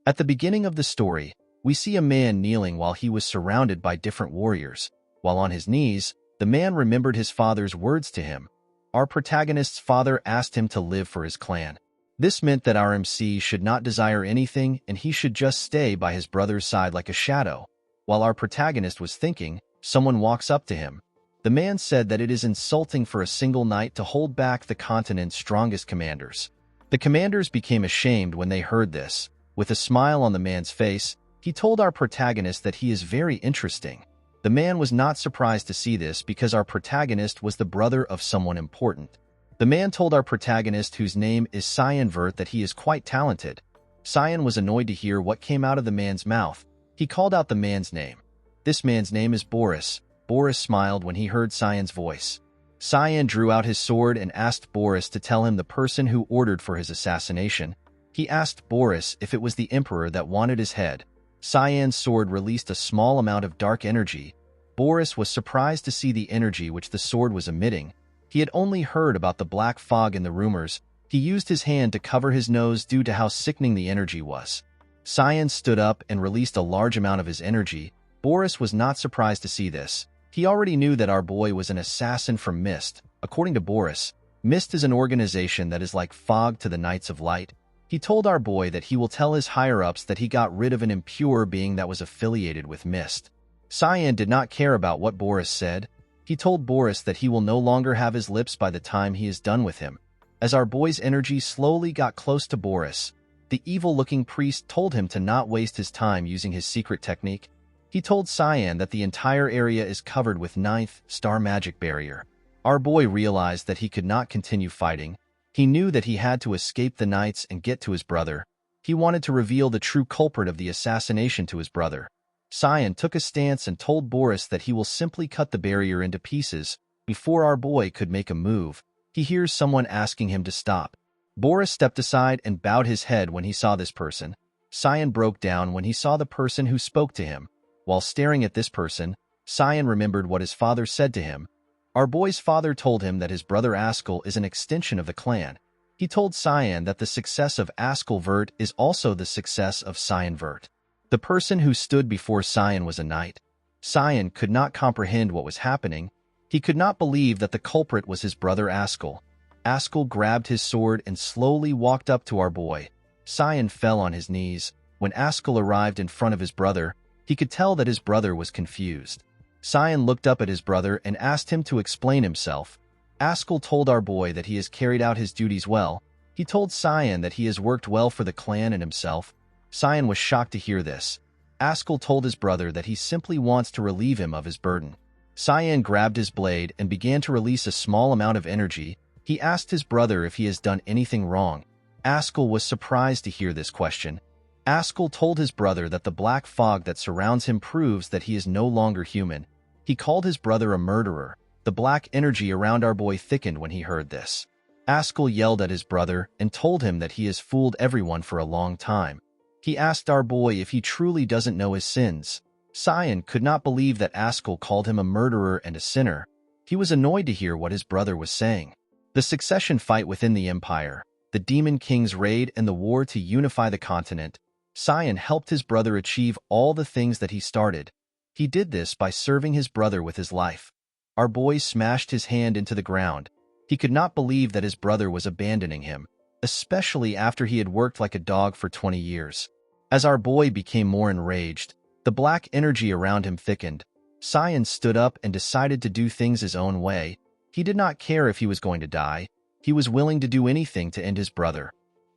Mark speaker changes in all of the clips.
Speaker 1: At the beginning of the story, we see a man kneeling while he was surrounded by different warriors. While on his knees, the man remembered his father's words to him. Our protagonist's father asked him to live for his clan. This meant that our MC should not desire anything and he should just stay by his brother's side like a shadow. While our protagonist was thinking, someone walks up to him. The man said that it is insulting for a single knight to hold back the continent's strongest commanders. The commanders became ashamed when they heard this. With a smile on the man's face, he told our protagonist that he is very interesting. The man was not surprised to see this because our protagonist was the brother of someone important. The man told our protagonist, whose name is Cyan Vert, that he is quite talented. Cyan was annoyed to hear what came out of the man's mouth. He called out the man's name. This man's name is Boris. Boris smiled when he heard Cyan's voice. Cyan drew out his sword and asked Boris to tell him the person who ordered for his assassination. He asked Boris if it was the emperor that wanted his head. Cyan's sword released a small amount of dark energy. Boris was surprised to see the energy which the sword was emitting. He had only heard about the black fog in the rumors. He used his hand to cover his nose due to how sickening the energy was. Cyan stood up and released a large amount of his energy. Boris was not surprised to see this. He already knew that our boy was an assassin from Mist. According to Boris, Mist is an organization that is like fog to the Knights of Light. He told our boy that he will tell his higher-ups that he got rid of an impure being that was affiliated with Mist. Cyan did not care about what Boris said. He told Boris that he will no longer have his lips by the time he is done with him. As our boy's energy slowly got close to Boris, the evil-looking priest told him to not waste his time using his secret technique. He told Cyan that the entire area is covered with 9th star magic barrier. Our boy realized that he could not continue fighting. He knew that he had to escape the knights and get to his brother. He wanted to reveal the true culprit of the assassination to his brother. Cyan took a stance and told Boris that he will simply cut the barrier into pieces. Before our boy could make a move, he hears someone asking him to stop. Boris stepped aside and bowed his head when he saw this person. Cyan broke down when he saw the person who spoke to him. While staring at this person, Cyan remembered what his father said to him. Our boy's father told him that his brother Askell is an extension of the clan. He told Cyan that the success of Askell Vert is also the success of Cyan Vert. The person who stood before Cyan was a knight. Cyan could not comprehend what was happening. He could not believe that the culprit was his brother Askell. Askell grabbed his sword and slowly walked up to our boy. Cyan fell on his knees. When Askell arrived in front of his brother, he could tell that his brother was confused. Cyan looked up at his brother and asked him to explain himself. Askell told our boy that he has carried out his duties well. He told Cyan that he has worked well for the clan and himself. Cyan was shocked to hear this. Askell told his brother that he simply wants to relieve him of his burden. Cyan grabbed his blade and began to release a small amount of energy. He asked his brother if he has done anything wrong. Askell was surprised to hear this question. Askell told his brother that the black fog that surrounds him proves that he is no longer human. He called his brother a murderer. The black energy around our boy thickened when he heard this. Askell yelled at his brother and told him that he has fooled everyone for a long time. He asked our boy if he truly doesn't know his sins. Cyan could not believe that Askell called him a murderer and a sinner. He was annoyed to hear what his brother was saying. The succession fight within the Empire, the Demon King's raid, and the war to unify the continent. Cyan helped his brother achieve all the things that he started. He did this by serving his brother with his life. Our boy smashed his hand into the ground. He could not believe that his brother was abandoning him, especially after he had worked like a dog for 20 years. As our boy became more enraged, the black energy around him thickened. Cyan stood up and decided to do things his own way. He did not care if he was going to die. He was willing to do anything to end his brother.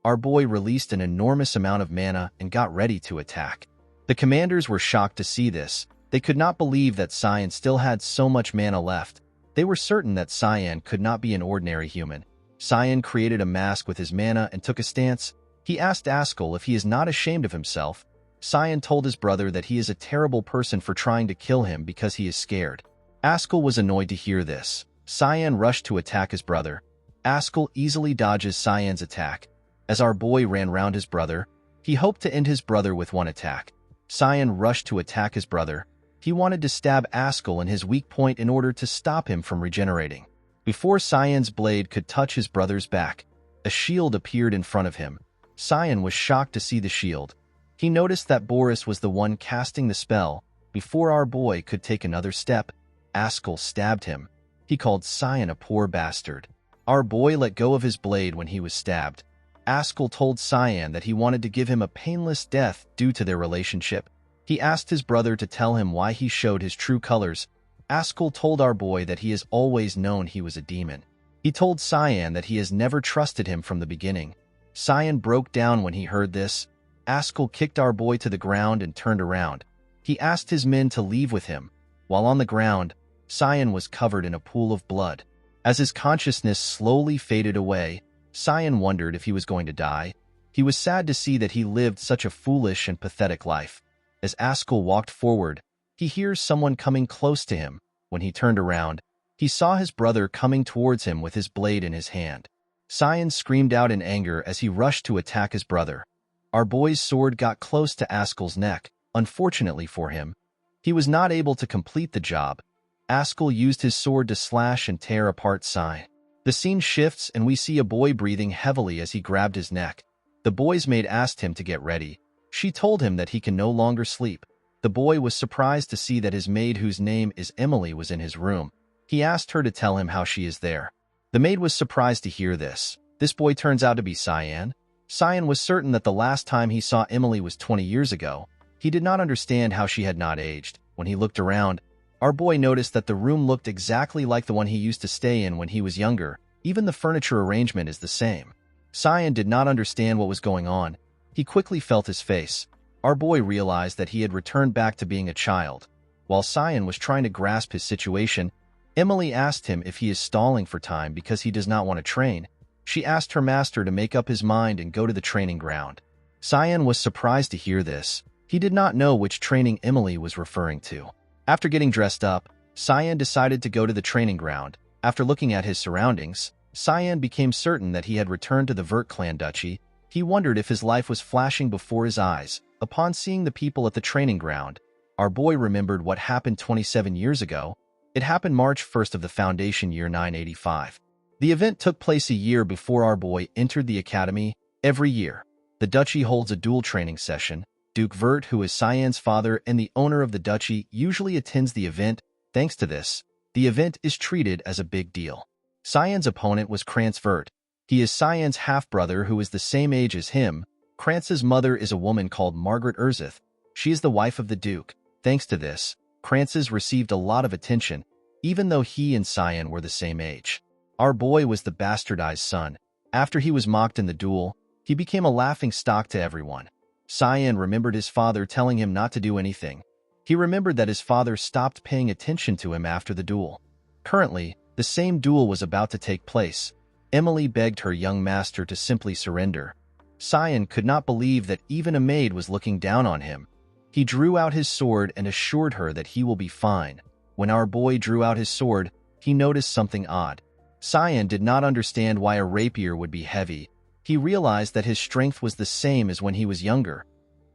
Speaker 1: Our boy released an enormous amount of mana and got ready to attack. The commanders were shocked to see this. They could not believe that Cyan still had so much mana left. They were certain that Cyan could not be an ordinary human. Cyan created a mask with his mana and took a stance. He asked Askell if he is not ashamed of himself. Cyan told his brother that he is a terrible person for trying to kill him because he is scared. Askell was annoyed to hear this. Cyan rushed to attack his brother. Askell easily dodges Cyan's attack. As our boy ran round his brother, he hoped to end his brother with one attack. Cyan rushed to attack his brother. He wanted to stab Askell in his weak point in order to stop him from regenerating. Before Cyan's blade could touch his brother's back, a shield appeared in front of him. Cyan was shocked to see the shield. He noticed that Boris was the one casting the spell. Before our boy could take another step, Askell stabbed him. He called Cyan a poor bastard. Our boy let go of his blade when he was stabbed. Askell told Cyan that he wanted to give him a painless death due to their relationship. He asked his brother to tell him why he showed his true colors. Askell told our boy that he has always known he was a demon. He told Cyan that he has never trusted him from the beginning. Cyan broke down when he heard this. Askell kicked our boy to the ground and turned around. He asked his men to leave with him. While on the ground, Cyan was covered in a pool of blood. As his consciousness slowly faded away, Cyan wondered if he was going to die. He was sad to see that he lived such a foolish and pathetic life. As Askell walked forward, he hears someone coming close to him. When he turned around, he saw his brother coming towards him with his blade in his hand. Cyan screamed out in anger as he rushed to attack his brother. Our boy's sword got close to Askell's neck. Unfortunately for him, he was not able to complete the job. Askell used his sword to slash and tear apart Cyan. The scene shifts and we see a boy breathing heavily as he grabbed his neck. The boy's maid asked him to get ready. She told him that he can no longer sleep. The boy was surprised to see that his maid, whose name is Emily, was in his room. He asked her to tell him how she is there. The maid was surprised to hear this. This boy turns out to be Cyan. Cyan was certain that the last time he saw Emily was 20 years ago. He did not understand how she had not aged. When he looked around, our boy noticed that the room looked exactly like the one he used to stay in when he was younger. Even the furniture arrangement is the same. Cyan did not understand what was going on. He quickly felt his face. Our boy realized that he had returned back to being a child. While Cyan was trying to grasp his situation, Emily asked him if he is stalling for time because he does not want to train. She asked her master to make up his mind and go to the training ground. Cyan was surprised to hear this. He did not know which training Emily was referring to. After getting dressed up, Cyan decided to go to the training ground. After looking at his surroundings, Cyan became certain that he had returned to the Vert clan duchy. He wondered if his life was flashing before his eyes. Upon seeing the people at the training ground, our boy remembered what happened 27 years ago. It happened March 1st of the Foundation year 985. The event took place a year before our boy entered the academy. Every year, the duchy holds a duel training session. Duke Vert, who is Cyan's father and the owner of the duchy, usually attends the event. Thanks to this, the event is treated as a big deal. Cyan's opponent was Cyan Vert. He is Cyan's half-brother who is the same age as him. Cyan's mother is a woman called Margaret Erzith. She is the wife of the Duke. Thanks to this, Cyan received a lot of attention, even though he and Cyan were the same age. Our boy was the bastardized son. After he was mocked in the duel, he became a laughing stock to everyone. Cyan remembered his father telling him not to do anything. He remembered that his father stopped paying attention to him after the duel. Currently, the same duel was about to take place. Emily begged her young master to simply surrender. Cyan could not believe that even a maid was looking down on him. He drew out his sword and assured her that he will be fine. When our boy drew out his sword, he noticed something odd. Cyan did not understand why a rapier would be heavy. He realized that his strength was the same as when he was younger.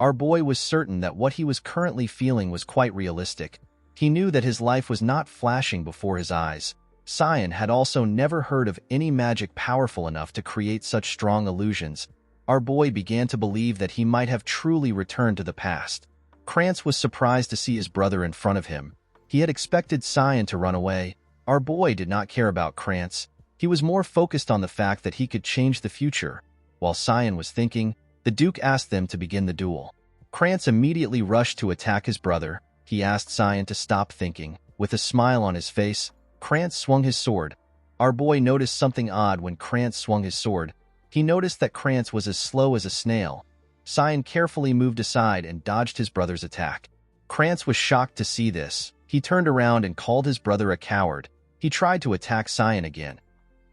Speaker 1: Our boy was certain that what he was currently feeling was quite realistic. He knew that his life was not flashing before his eyes. Cyan had also never heard of any magic powerful enough to create such strong illusions. Our boy began to believe that he might have truly returned to the past. Cyan was surprised to see his brother in front of him. He had expected Cyan to run away. Our boy did not care about Cyan. He was more focused on the fact that he could change the future. While Cyan was thinking, the Duke asked them to begin the duel. Cyan immediately rushed to attack his brother. He asked Cyan to stop thinking. With a smile on his face, Cyan swung his sword. Our boy noticed something odd when Cyan swung his sword. He noticed that Cyan was as slow as a snail. Cyan carefully moved aside and dodged his brother's attack. Cyan was shocked to see this. He turned around and called his brother a coward. He tried to attack Cyan again.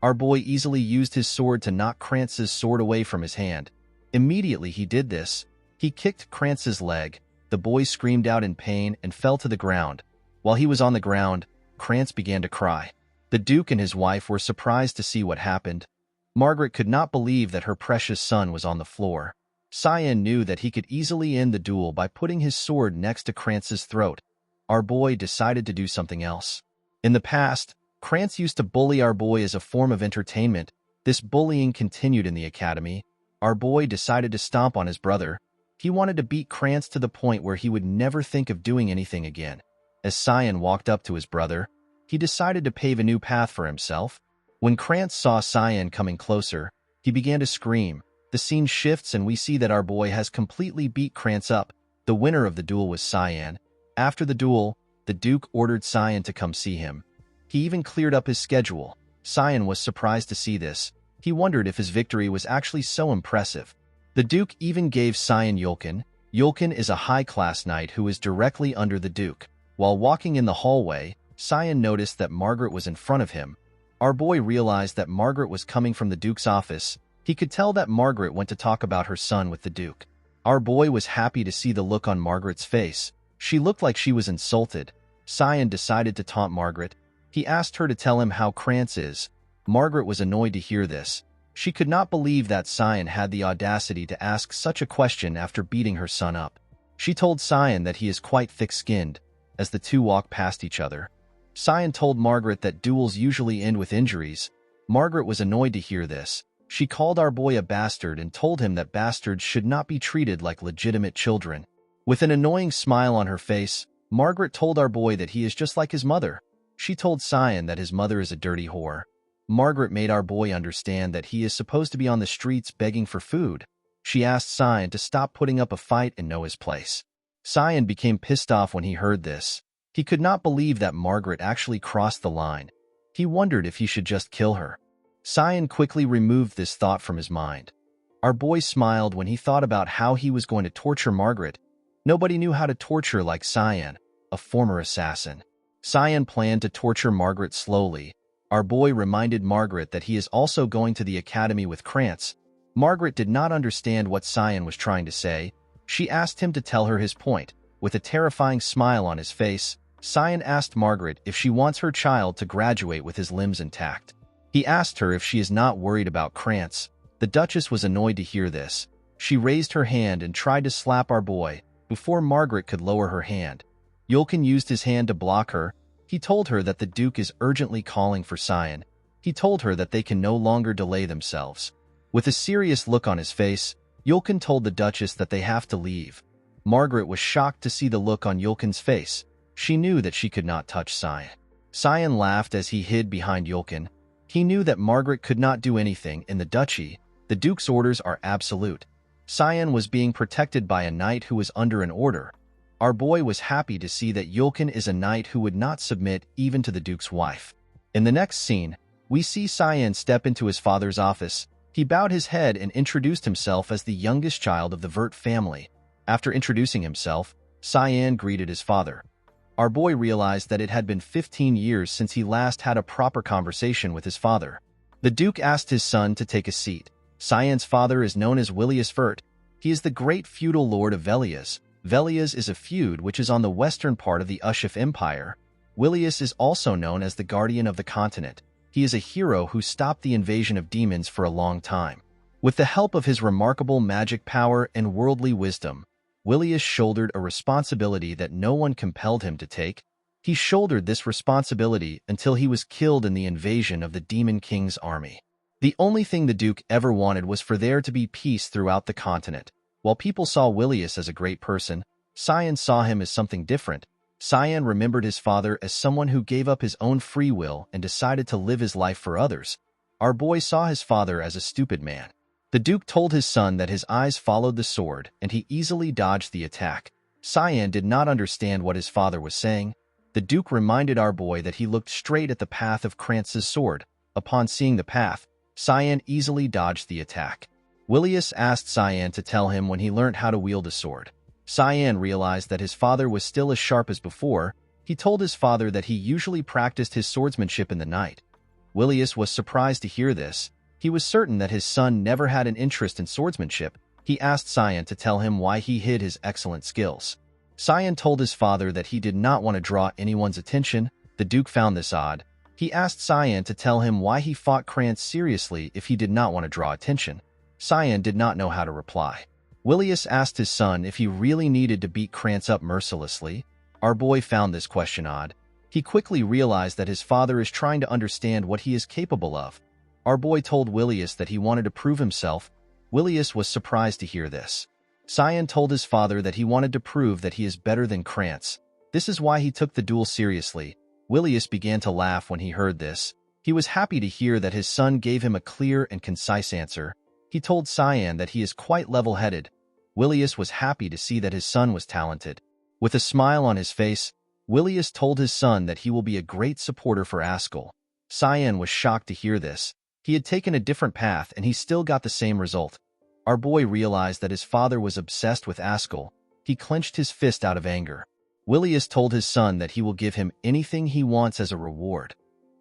Speaker 1: Our boy easily used his sword to knock Cyan's sword away from his hand. Immediately he did this, he kicked Cyan's leg. The boy screamed out in pain and fell to the ground. While he was on the ground, Cyan began to cry. The Duke and his wife were surprised to see what happened. Margaret could not believe that her precious son was on the floor. Cyan knew that he could easily end the duel by putting his sword next to Cyan's throat. Our boy decided to do something else. In the past, Cyan used to bully our boy as a form of entertainment. This bullying continued in the academy. Our boy decided to stomp on his brother. He wanted to beat Krantz to the point where he would never think of doing anything again. As Cyan walked up to his brother, he decided to pave a new path for himself. When Krantz saw Cyan coming closer, he began to scream. The scene shifts and we see that our boy has completely beat Krantz up. The winner of the duel was Cyan. After the duel, the Duke ordered Cyan to come see him. He even cleared up his schedule. Cyan was surprised to see this. He wondered if his victory was actually so impressive. The Duke even gave Cyan Yulkin. Yulkin is a high-class knight who is directly under the Duke. While walking in the hallway, Cyan noticed that Margaret was in front of him. Our boy realized that Margaret was coming from the Duke's office. He could tell that Margaret went to talk about her son with the Duke. Our boy was happy to see the look on Margaret's face. She looked like she was insulted. Cyan decided to taunt Margaret. He asked her to tell him how Krantz is. Margaret was annoyed to hear this. She could not believe that Cyan had the audacity to ask such a question after beating her son up. She told Cyan that he is quite thick-skinned. As the two walked past each other, Cyan told Margaret that duels usually end with injuries. Margaret was annoyed to hear this. She called our boy a bastard and told him that bastards should not be treated like legitimate children. With an annoying smile on her face, Margaret told our boy that he is just like his mother. She told Cyan that his mother is a dirty whore. Margaret made our boy understand that he is supposed to be on the streets begging for food. She asked Cyan to stop putting up a fight and know his place. Cyan became pissed off when he heard this. He could not believe that Margaret actually crossed the line. He wondered if he should just kill her. Cyan quickly removed this thought from his mind. Our boy smiled when he thought about how he was going to torture Margaret. Nobody knew how to torture like Cyan, a former assassin. Cyan planned to torture Margaret slowly. Our boy reminded Margaret that he is also going to the academy with Krantz. Margaret did not understand what Cyan was trying to say. She asked him to tell her his point. With a terrifying smile on his face, Cyan asked Margaret if she wants her child to graduate with his limbs intact. He asked her if she is not worried about Krantz. The Duchess was annoyed to hear this. She raised her hand and tried to slap our boy, before Margaret could lower her hand. Yulkin used his hand to block her. He told her that the Duke is urgently calling for Cyan. He told her that they can no longer delay themselves. With a serious look on his face, Yulkin told the Duchess that they have to leave. Margaret was shocked to see the look on Yulkin's face. She knew that she could not touch Cyan. Cyan laughed as he hid behind Yulkin. He knew that Margaret could not do anything in the duchy. The Duke's orders are absolute. Cyan was being protected by a knight who was under an order. Our boy was happy to see that Yulkin is a knight who would not submit even to the Duke's wife. In the next scene, we see Cyan step into his father's office. He bowed his head and introduced himself as the youngest child of the Vert family. After introducing himself, Cyan greeted his father. Our boy realized that it had been 15 years since he last had a proper conversation with his father. The Duke asked his son to take a seat. Cyan's father is known as Illegitimate Vert. He is the great feudal lord of Velias. Velias is a feud which is on the western part of the Ushif Empire. Velias is also known as the guardian of the continent. He is a hero who stopped the invasion of demons for a long time. With the help of his remarkable magic power and worldly wisdom, Velias shouldered a responsibility that no one compelled him to take. He shouldered this responsibility until he was killed in the invasion of the Demon King's army. The only thing the Duke ever wanted was for there to be peace throughout the continent. While people saw Velias as a great person, Cyan saw him as something different. Cyan remembered his father as someone who gave up his own free will and decided to live his life for others. Our boy saw his father as a stupid man. The Duke told his son that his eyes followed the sword, and he easily dodged the attack. Cyan did not understand what his father was saying. The Duke reminded our boy that he looked straight at the path of Krantz's sword. Upon seeing the path, Cyan easily dodged the attack. Velias asked Cyan to tell him when he learned how to wield a sword. Cyan realized that his father was still as sharp as before. He told his father that he usually practiced his swordsmanship in the night. Velias was surprised to hear this. He was certain that his son never had an interest in swordsmanship. He asked Cyan to tell him why he hid his excellent skills. Cyan told his father that he did not want to draw anyone's attention. The Duke found this odd. He asked Cyan to tell him why he fought Krantz seriously if he did not want to draw attention. Cyan did not know how to reply. Velias asked his son if he really needed to beat Krantz up mercilessly. Our boy found this question odd. He quickly realized that his father is trying to understand what he is capable of. Our boy told Velias that he wanted to prove himself. Velias was surprised to hear this. Cyan told his father that he wanted to prove that he is better than Krantz. This is why he took the duel seriously. Willius began to laugh when he heard this. He was happy to hear that his son gave him a clear and concise answer. He told Cyan that he is quite level-headed. Willius was happy to see that his son was talented. With a smile on his face, Willius told his son that he will be a great supporter for Askell. Cyan was shocked to hear this. He had taken a different path and he still got the same result. Our boy realized that his father was obsessed with Askell. He clenched his fist out of anger. Willius told his son that he will give him anything he wants as a reward.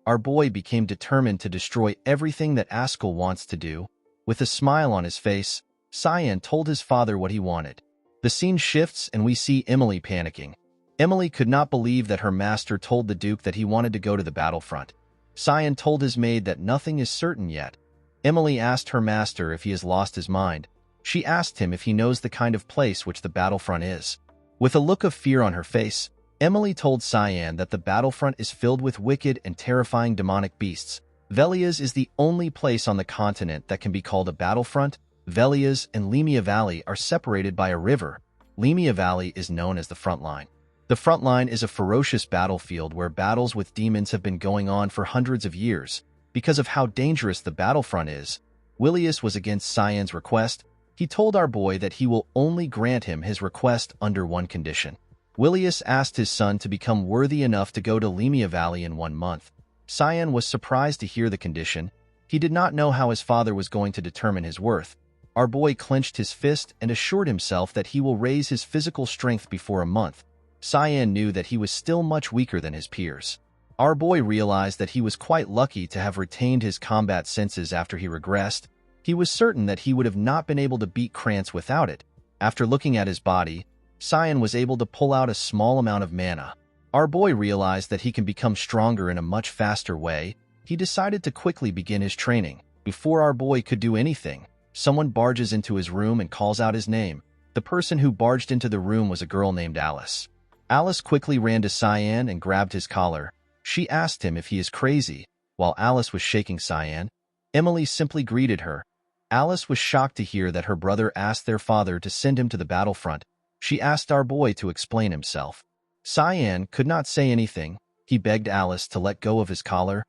Speaker 1: Our boy became determined to destroy everything that Askell wants to do. With a smile on his face, Cyan told his father what he wanted. The scene shifts and we see Emily panicking. Emily could not believe that her master told the Duke that he wanted to go to the battlefront. Cyan told his maid that nothing is certain yet. Emily asked her master if he has lost his mind. She asked him if he knows the kind of place which the battlefront is. With a look of fear on her face, Emily told Cyan that the battlefront is filled with wicked and terrifying demonic beasts. Velias is the only place on the continent that can be called a battlefront. Velias and Lemia Valley are separated by a river. Lemia Valley is known as the front line. The front line is a ferocious battlefield where battles with demons have been going on for hundreds of years. Because of how dangerous the battlefront is, Willius was against Cyan's request. He told our boy that he will only grant him his request under one condition. Willius asked his son to become worthy enough to go to Lemia Valley in 1 month. Cyan was surprised to hear the condition. He did not know how his father was going to determine his worth. Our boy clenched his fist and assured himself that he will raise his physical strength before a month. Cyan knew that he was still much weaker than his peers. Our boy realized that he was quite lucky to have retained his combat senses after he regressed. He was certain that he would have not been able to beat Krantz without it. After looking at his body, Cyan was able to pull out a small amount of mana. Our boy realized that he can become stronger in a much faster way. He decided to quickly begin his training. Before our boy could do anything, someone barges into his room and calls out his name. The person who barged into the room was a girl named Alice. Alice quickly ran to Cyan and grabbed his collar. She asked him if he is crazy. While Alice was shaking Cyan, Emily simply greeted her. Alice was shocked to hear that her brother asked their father to send him to the battlefront. She asked our boy to explain himself. Cyan could not say anything. He begged Alice to let go of his collar.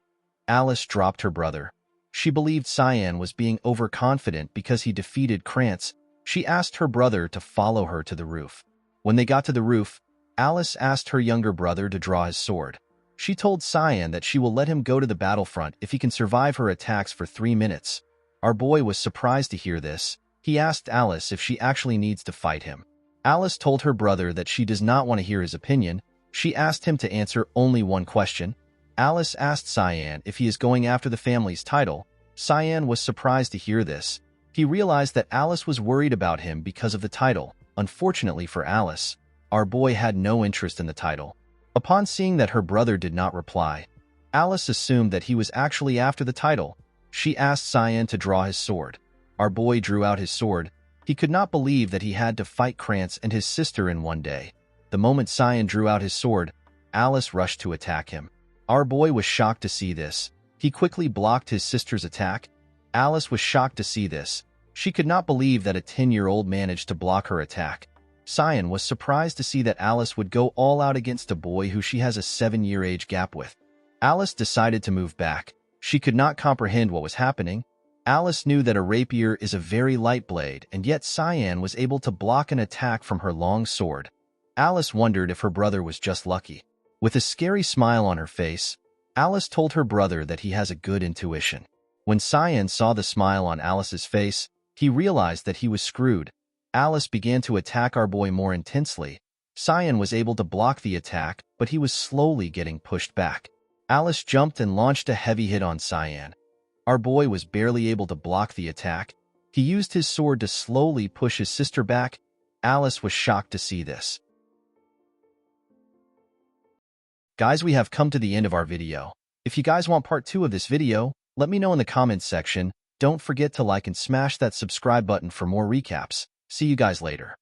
Speaker 1: Alice dropped her brother. She believed Cyan was being overconfident because he defeated Krantz. She asked her brother to follow her to the roof. When they got to the roof, Alice asked her younger brother to draw his sword. She told Cyan that she will let him go to the battlefront if he can survive her attacks for 3 minutes. Our boy was surprised to hear this. He asked Alice if she actually needs to fight him. Alice told her brother that she does not want to hear his opinion. She asked him to answer only one question. Alice asked Cyan if he is going after the family's title. Cyan was surprised to hear this. He realized that Alice was worried about him because of the title. Unfortunately for Alice, our boy had no interest in the title. Upon seeing that her brother did not reply, Alice assumed that he was actually after the title. She asked Cyan to draw his sword. Our boy drew out his sword. He could not believe that he had to fight Krantz and his sister in one day. The moment Cyan drew out his sword, Alice rushed to attack him. Our boy was shocked to see this. He quickly blocked his sister's attack. Alice was shocked to see this. She could not believe that a 10-year-old managed to block her attack. Cyan was surprised to see that Alice would go all out against a boy who she has a 7-year age gap with. Alice decided to move back. She could not comprehend what was happening. Alice knew that a rapier is a very light blade, and yet Cyan was able to block an attack from her long sword. Alice wondered if her brother was just lucky. With a scary smile on her face, Alice told her brother that he has a good intuition. When Cyan saw the smile on Alice's face, he realized that he was screwed. Alice began to attack our boy more intensely. Cyan was able to block the attack, but he was slowly getting pushed back. Alice jumped and launched a heavy hit on Cyan. Our boy was barely able to block the attack. He used his sword to slowly push his sister back. Alice was shocked to see this. Guys, we have come to the end of our video. If you guys want part 2 of this video, let me know in the comments section. Don't forget to like and smash that subscribe button for more recaps. See you guys later.